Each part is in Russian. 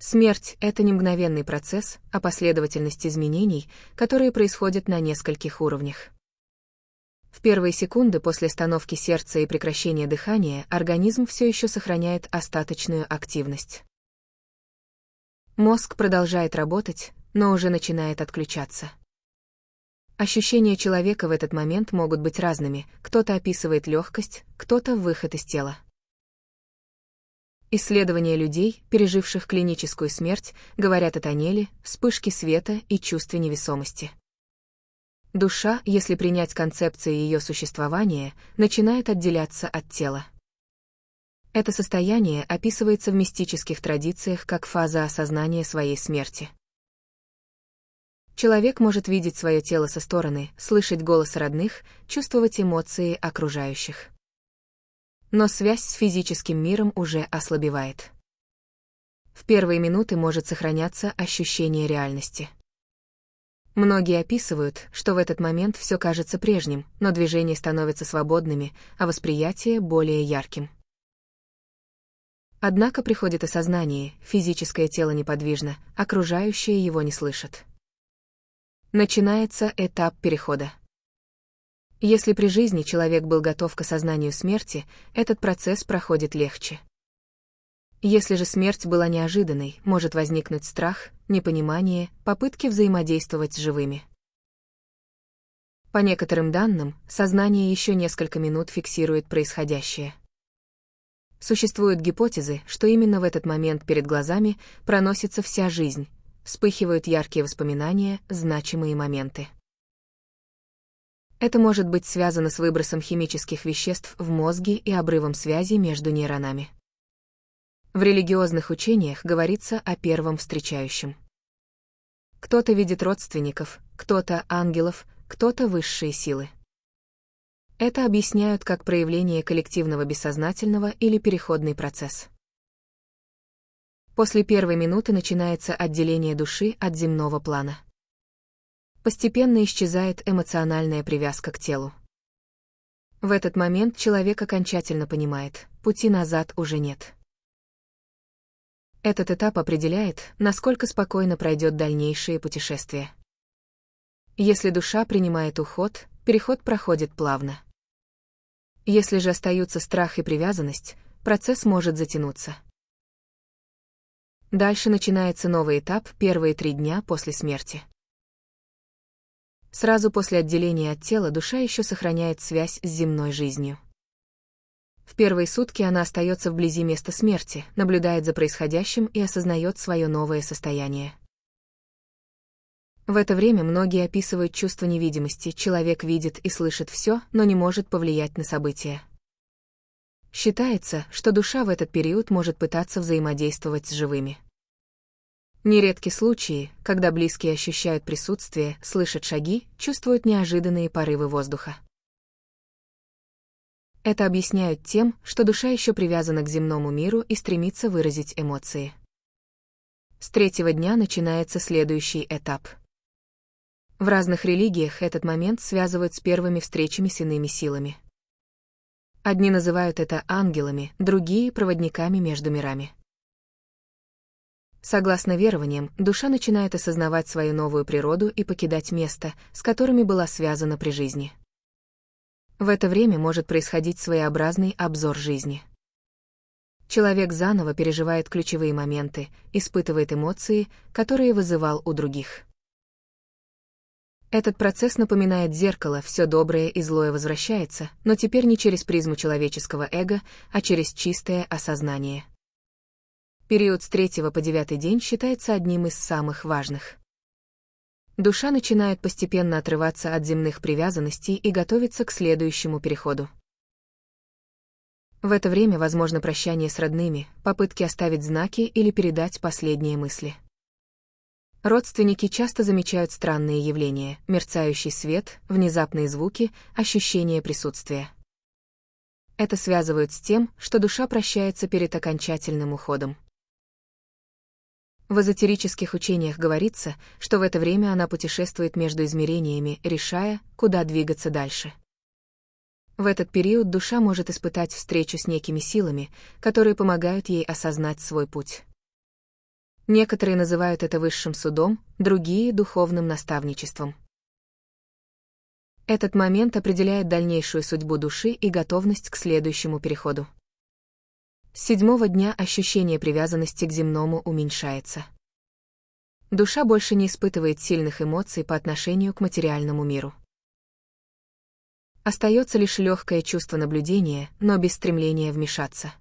Смерть — это не мгновенный процесс, а последовательность изменений, которые происходят на нескольких уровнях. В первые секунды после остановки сердца и прекращения дыхания организм все еще сохраняет остаточную активность. Мозг продолжает работать, но уже начинает отключаться. Ощущения человека в этот момент могут быть разными, кто-то описывает легкость, кто-то выход из тела. Исследования людей, переживших клиническую смерть, говорят о тоннеле, вспышке света и чувстве невесомости. Душа, если принять концепцию ее существования, начинает отделяться от тела. Это состояние описывается в мистических традициях как фаза осознания своей смерти. Человек может видеть свое тело со стороны, слышать голос родных, чувствовать эмоции окружающих. Но связь с физическим миром уже ослабевает. В первые минуты может сохраняться ощущение реальности. Многие описывают, что в этот момент все кажется прежним, но движения становятся свободными, а восприятие более ярким. Однако приходит осознание, физическое тело неподвижно, окружающие его не слышат. Начинается этап перехода. Если при жизни человек был готов к осознанию смерти, этот процесс проходит легче. Если же смерть была неожиданной, может возникнуть страх, непонимание, попытки взаимодействовать с живыми. По некоторым данным, сознание еще несколько минут фиксирует происходящее. Существуют гипотезы, что именно в этот момент перед глазами проносится вся жизнь, вспыхивают яркие воспоминания, значимые моменты. Это может быть связано с выбросом химических веществ в мозге и обрывом связи между нейронами. В религиозных учениях говорится о первом встречающем. Кто-то видит родственников, кто-то ангелов, кто-то высшие силы. Это объясняют как проявление коллективного бессознательного или переходный процесс. После первой минуты начинается отделение души от земного плана. Постепенно исчезает эмоциональная привязка к телу. В этот момент человек окончательно понимает, пути назад уже нет. Этот этап определяет, насколько спокойно пройдет дальнейшее путешествие. Если душа принимает уход, переход проходит плавно. Если же остаются страх и привязанность, процесс может затянуться. Дальше начинается новый этап первые 3 дня после смерти. Сразу после отделения от тела душа еще сохраняет связь с земной жизнью. В первые сутки она остается вблизи места смерти, наблюдает за происходящим и осознает свое новое состояние. В это время многие описывают чувство невидимости, человек видит и слышит все, но не может повлиять на события. Считается, что душа в этот период может пытаться взаимодействовать с живыми. Нередки случаи, когда близкие ощущают присутствие, слышат шаги, чувствуют неожиданные порывы воздуха. Это объясняют тем, что душа еще привязана к земному миру и стремится выразить эмоции. С 3-го дня начинается следующий этап. В разных религиях этот момент связывают с первыми встречами с иными силами. Одни называют это ангелами, другие — проводниками между мирами. Согласно верованиям, душа начинает осознавать свою новую природу и покидать место, с которыми была связана при жизни. В это время может происходить своеобразный обзор жизни. Человек заново переживает ключевые моменты, испытывает эмоции, которые вызывал у других. Этот процесс напоминает зеркало, все доброе и злое возвращается, но теперь не через призму человеческого эго, а через чистое осознание. Период с 3 по 9 день считается одним из самых важных. Душа начинает постепенно отрываться от земных привязанностей и готовится к следующему переходу. В это время возможно прощание с родными, попытки оставить знаки или передать последние мысли. Родственники часто замечают странные явления: мерцающий свет, внезапные звуки, ощущение присутствия. Это связывают с тем, что душа прощается перед окончательным уходом. В эзотерических учениях говорится, что в это время она путешествует между измерениями, решая, куда двигаться дальше. В этот период душа может испытать встречу с некими силами, которые помогают ей осознать свой путь. Некоторые называют это высшим судом, другие — духовным наставничеством. Этот момент определяет дальнейшую судьбу души и готовность к следующему переходу. С 7-го дня ощущение привязанности к земному уменьшается. Душа больше не испытывает сильных эмоций по отношению к материальному миру. Остается лишь легкое чувство наблюдения, но без стремления вмешаться.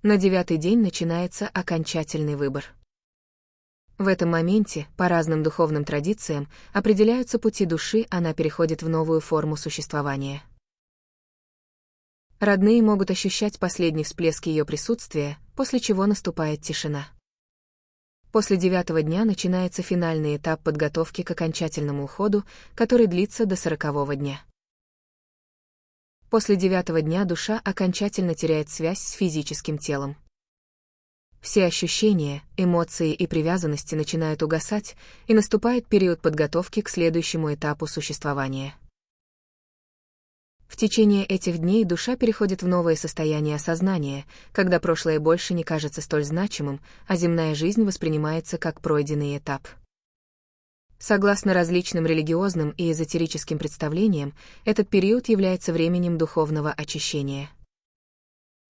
На 9-й день начинается окончательный выбор. В этом моменте, по разным духовным традициям, определяются пути души, она переходит в новую форму существования. Родные могут ощущать последний всплеск ее присутствия, после чего наступает тишина. После 9-го дня начинается финальный этап подготовки к окончательному уходу, который длится до 40-го дня. После 9-го дня душа окончательно теряет связь с физическим телом. Все ощущения, эмоции и привязанности начинают угасать, и наступает период подготовки к следующему этапу существования. В течение этих дней душа переходит в новое состояние осознания, когда прошлое больше не кажется столь значимым, а земная жизнь воспринимается как пройденный этап. Согласно различным религиозным и эзотерическим представлениям, этот период является временем духовного очищения.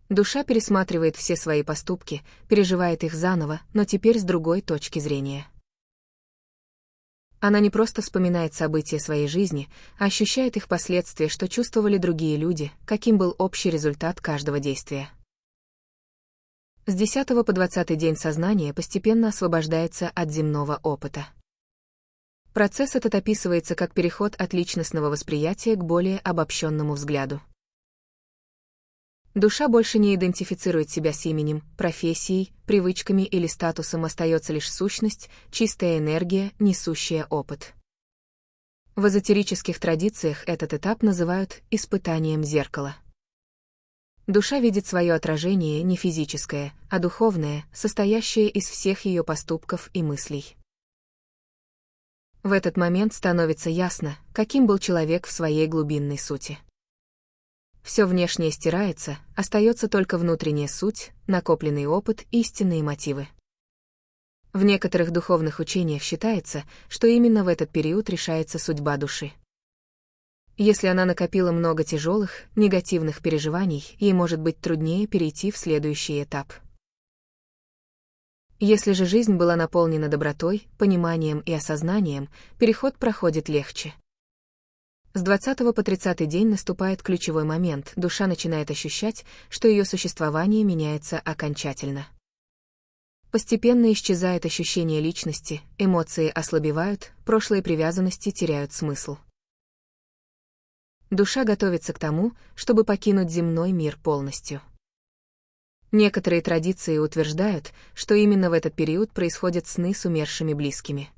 Душа пересматривает все свои поступки, переживает их заново, но теперь с другой точки зрения. Она не просто вспоминает события своей жизни, а ощущает их последствия, что чувствовали другие люди, каким был общий результат каждого действия. С 10 по 20 день сознание постепенно освобождается от земного опыта. Процесс этот описывается как переход от личностного восприятия к более обобщенному взгляду. Душа больше не идентифицирует себя с именем, профессией, привычками или статусом, остается лишь сущность, чистая энергия, несущая опыт. В эзотерических традициях этот этап называют испытанием зеркала. Душа видит свое отражение не физическое, а духовное, состоящее из всех ее поступков и мыслей. В этот момент становится ясно, каким был человек в своей глубинной сути. Все внешнее стирается, остается только внутренняя суть, накопленный опыт, истинные мотивы. В некоторых духовных учениях считается, что именно в этот период решается судьба души. Если она накопила много тяжелых, негативных переживаний, ей может быть труднее перейти в следующий этап. Если же жизнь была наполнена добротой, пониманием и осознанием, переход проходит легче. С 20 по 30 день наступает ключевой момент, душа начинает ощущать, что ее существование меняется окончательно. Постепенно исчезает ощущение личности, эмоции ослабевают, прошлые привязанности теряют смысл. Душа готовится к тому, чтобы покинуть земной мир полностью. Некоторые традиции утверждают, что именно в этот период происходят сны с умершими близкими.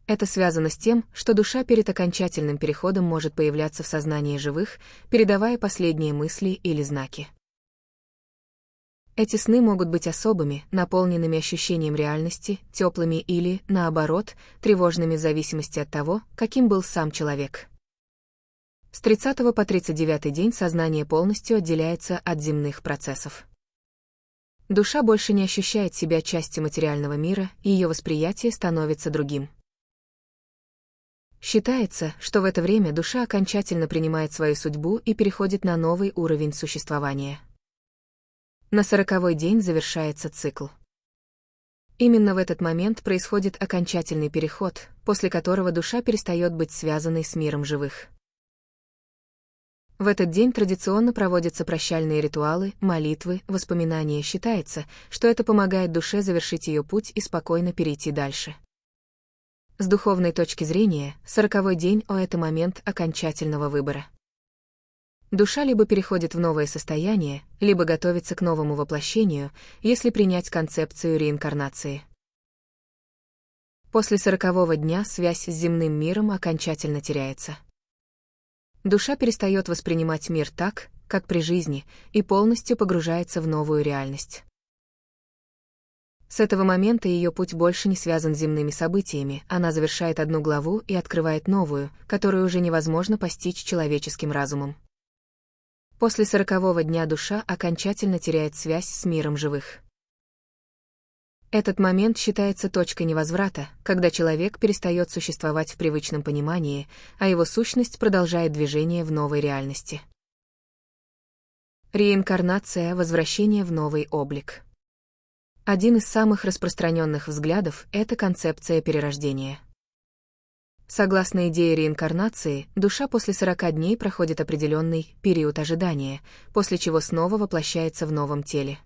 Это связано с тем, что душа перед окончательным переходом может появляться в сознании живых, передавая последние мысли или знаки. Эти сны могут быть особыми, наполненными ощущением реальности, теплыми или, наоборот, тревожными в зависимости от того, каким был сам человек. С 30 по 39 день сознание полностью отделяется от земных процессов. Душа больше не ощущает себя частью материального мира, и ее восприятие становится другим. Считается, что в это время душа окончательно принимает свою судьбу и переходит на новый уровень существования. На 40-й день завершается цикл. Именно в этот момент происходит окончательный переход, после которого душа перестает быть связанной с миром живых. В этот день традиционно проводятся прощальные ритуалы, молитвы, воспоминания. Считается, что это помогает душе завершить ее путь и спокойно перейти дальше. С духовной точки зрения, 40-й день — это момент окончательного выбора. Душа либо переходит в новое состояние, либо готовится к новому воплощению, если принять концепцию реинкарнации. После 40-го дня связь с земным миром окончательно теряется. Душа перестает воспринимать мир так, как при жизни, и полностью погружается в новую реальность. С этого момента ее путь больше не связан с земными событиями, она завершает одну главу и открывает новую, которую уже невозможно постичь человеческим разумом. После 40-го дня душа окончательно теряет связь с миром живых. Этот момент считается точкой невозврата, когда человек перестает существовать в привычном понимании, а его сущность продолжает движение в новой реальности. Реинкарнация — возвращение в новый облик. Один из самых распространенных взглядов — это концепция перерождения. Согласно идее реинкарнации, душа после 40 дней проходит определенный период ожидания, после чего снова воплощается в новом теле.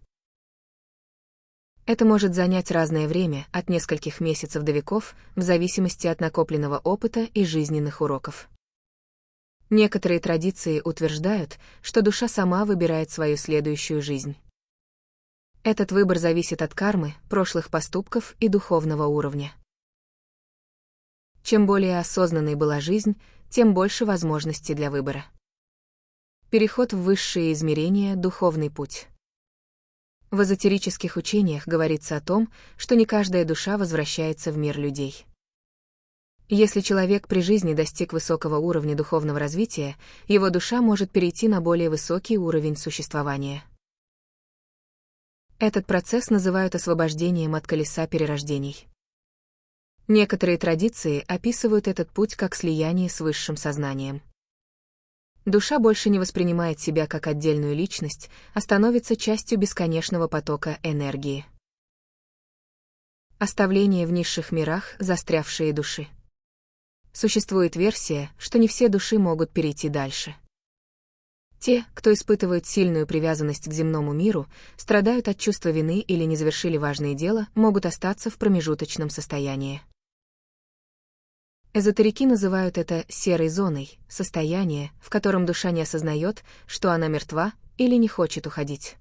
Это может занять разное время, от нескольких месяцев до веков, в зависимости от накопленного опыта и жизненных уроков. Некоторые традиции утверждают, что душа сама выбирает свою следующую жизнь. Этот выбор зависит от кармы, прошлых поступков и духовного уровня. Чем более осознанной была жизнь, тем больше возможностей для выбора. Переход в высшие измерения — духовный путь. В эзотерических учениях говорится о том, что не каждая душа возвращается в мир людей. Если человек при жизни достиг высокого уровня духовного развития, его душа может перейти на более высокий уровень существования. Этот процесс называют освобождением от колеса перерождений. Некоторые традиции описывают этот путь как слияние с высшим сознанием. Душа больше не воспринимает себя как отдельную личность, а становится частью бесконечного потока энергии. Оставление в низших мирах застрявшие души. Существует версия, что не все души могут перейти дальше. Те, кто испытывает сильную привязанность к земному миру, страдают от чувства вины или не завершили важные дела, могут остаться в промежуточном состоянии. Эзотерики называют это серой зоной, состояние, в котором душа не осознает, что она мертва или не хочет уходить.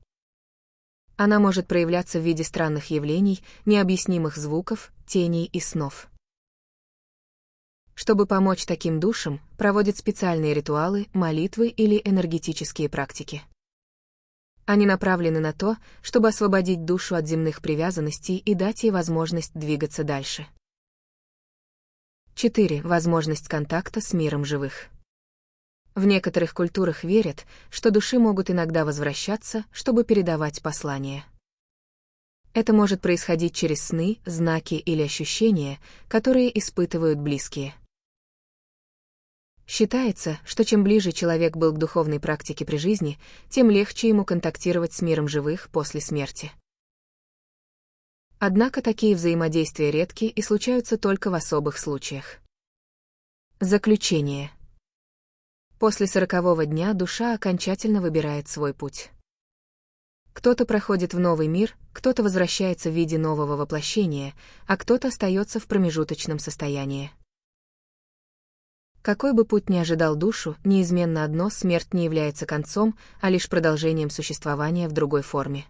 Она может проявляться в виде странных явлений, необъяснимых звуков, теней и снов. Чтобы помочь таким душам, проводят специальные ритуалы, молитвы или энергетические практики. Они направлены на то, чтобы освободить душу от земных привязанностей и дать ей возможность двигаться дальше. 4. Возможность контакта с миром живых. В некоторых культурах верят, что души могут иногда возвращаться, чтобы передавать послания. Это может происходить через сны, знаки или ощущения, которые испытывают близкие. Считается, что чем ближе человек был к духовной практике при жизни, тем легче ему контактировать с миром живых после смерти. Однако такие взаимодействия редки и случаются только в особых случаях. Заключение. После 40-го дня душа окончательно выбирает свой путь. Кто-то проходит в новый мир, кто-то возвращается в виде нового воплощения, а кто-то остается в промежуточном состоянии. Какой бы путь ни ожидал душу, неизменно одно — смерть не является концом, а лишь продолжением существования в другой форме.